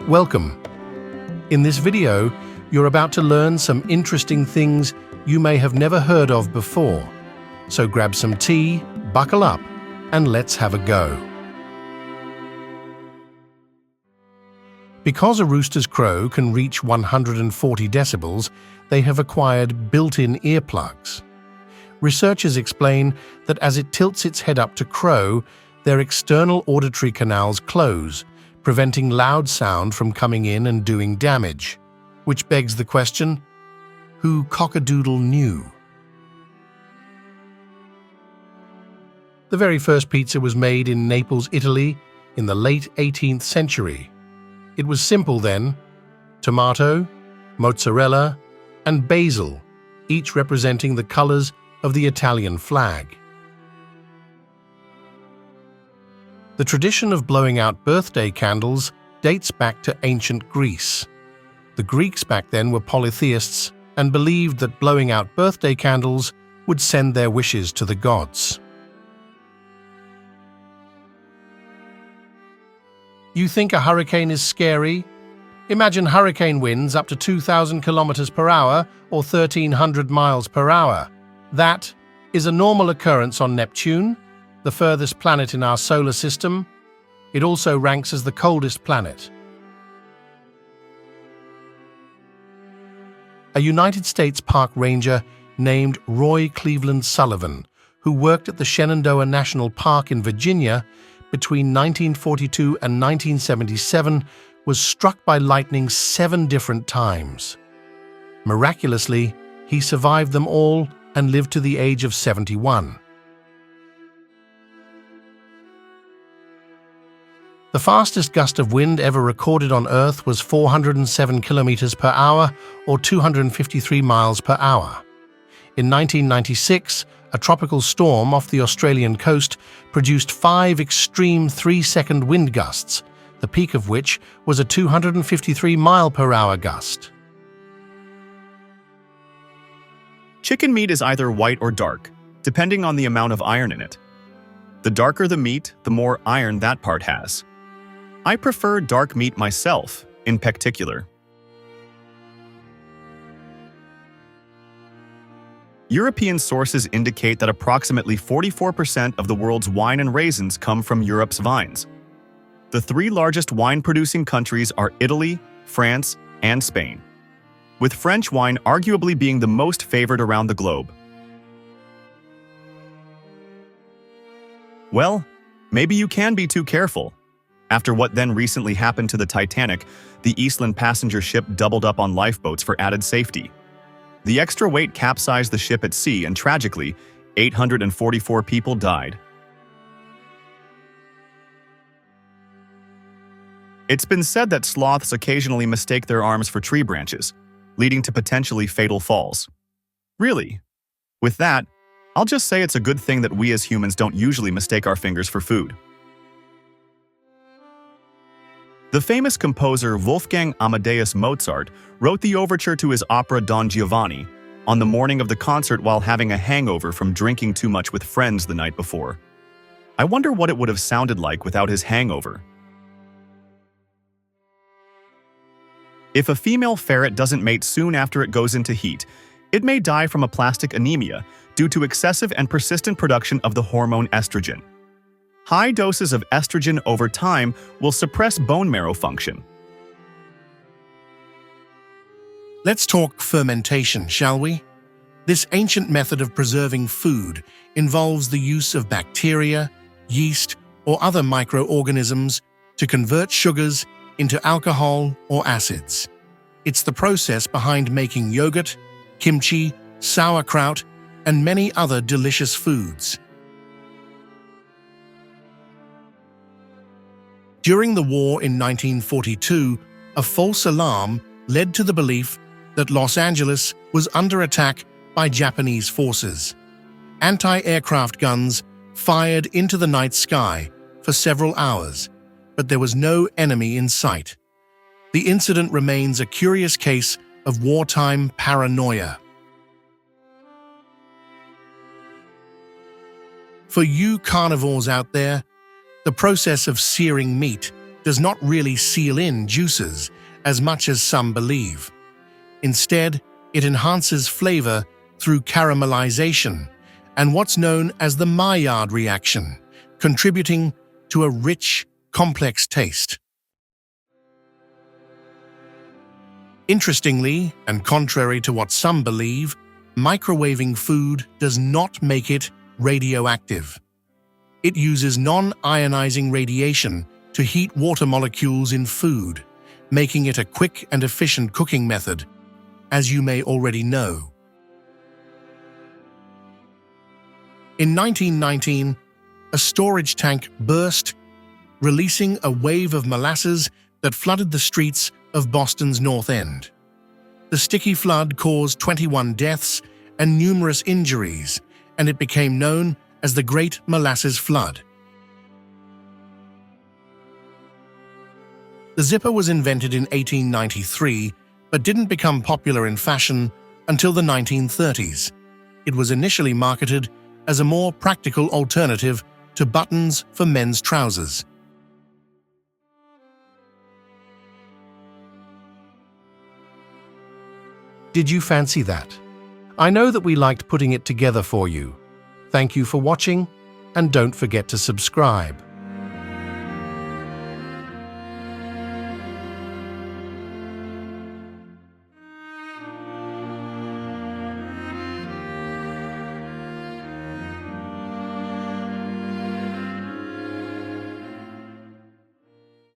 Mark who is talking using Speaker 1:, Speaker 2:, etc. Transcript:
Speaker 1: Welcome. In this video, you're about to learn some interesting things you may have never heard of before. So grab some tea, buckle up, and let's have a go. Because a rooster's crow can reach 140 decibels, they have acquired built-in earplugs. Researchers explain that as it tilts its head up to crow, their external auditory canals close, preventing loud sound from coming in and doing damage. Which begs the question, who cock-a-doodle knew? The very first pizza was made in Naples, Italy, in the late 18th century. It was simple then: tomato, mozzarella, and basil, each representing the colors of the Italian flag. The tradition of blowing out birthday candles dates back to ancient Greece. The Greeks back then were polytheists and believed that blowing out birthday candles would send their wishes to the gods. You think a hurricane is scary? Imagine hurricane winds up to 2,000 kilometers per hour or 1,300 miles per hour. That is a normal occurrence on Neptune, the furthest planet in our solar system. It also ranks as the coldest planet. A United States park ranger named Roy Cleveland Sullivan, who worked at the Shenandoah National Park in Virginia between 1942 and 1977, was struck by lightning 7 different times. Miraculously, he survived them all and lived to the age of 71. The fastest gust of wind ever recorded on Earth was 407 kilometers per hour or 253 miles per hour. In 1996, a tropical storm off the Australian coast produced 5 extreme 3-second wind gusts, the peak of which was a 253 mile per hour gust.
Speaker 2: Chicken meat is either white or dark, depending on the amount of iron in it. The darker the meat, the more iron that part has. I prefer dark meat myself, in particular. European sources indicate that approximately 44% of the world's wine and raisins come from Europe's vines. The 3 largest wine-producing countries are Italy, France, and Spain, with French wine arguably being the most favored around the globe. Well, maybe you can be too careful. After what then recently happened to the Titanic, the Eastland passenger ship doubled up on lifeboats for added safety. The extra weight capsized the ship at sea and tragically, 844 people died. It's been said that sloths occasionally mistake their arms for tree branches, leading to potentially fatal falls. Really? With that, I'll just say it's a good thing that we as humans don't usually mistake our fingers for food. The famous composer Wolfgang Amadeus Mozart wrote the overture to his opera Don Giovanni on the morning of the concert while having a hangover from drinking too much with friends the night before. I wonder what it would have sounded like without his hangover. If a female ferret doesn't mate soon after it goes into heat, it may die from aplastic anemia due to excessive and persistent production of the hormone estrogen. High doses of estrogen over time will suppress bone marrow function.
Speaker 1: Let's talk fermentation, shall we? This ancient method of preserving food involves the use of bacteria, yeast, or other microorganisms to convert sugars into alcohol or acids. It's the process behind making yogurt, kimchi, sauerkraut, and many other delicious foods. During the war in 1942, a false alarm led to the belief that Los Angeles was under attack by Japanese forces. Anti-aircraft guns fired into the night sky for several hours, but there was no enemy in sight. The incident remains a curious case of wartime paranoia. For you carnivores out there, the process of searing meat does not really seal in juices as much as some believe. Instead, it enhances flavor through caramelization and what's known as the Maillard reaction, contributing to a rich, complex taste. Interestingly, and contrary to what some believe, microwaving food does not make it radioactive. It uses non-ionizing radiation to heat water molecules in food, making it a quick and efficient cooking method, as you may already know. In 1919, a storage tank burst, releasing a wave of molasses that flooded the streets of Boston's North End. The sticky flood caused 21 deaths and numerous injuries, and it became known as the Great Molasses Flood. The zipper was invented in 1893, but didn't become popular in fashion until the 1930s. It was initially marketed as a more practical alternative to buttons for men's trousers. Did you fancy that? I know that we liked putting it together for you. Thank you for watching, and don't forget to subscribe.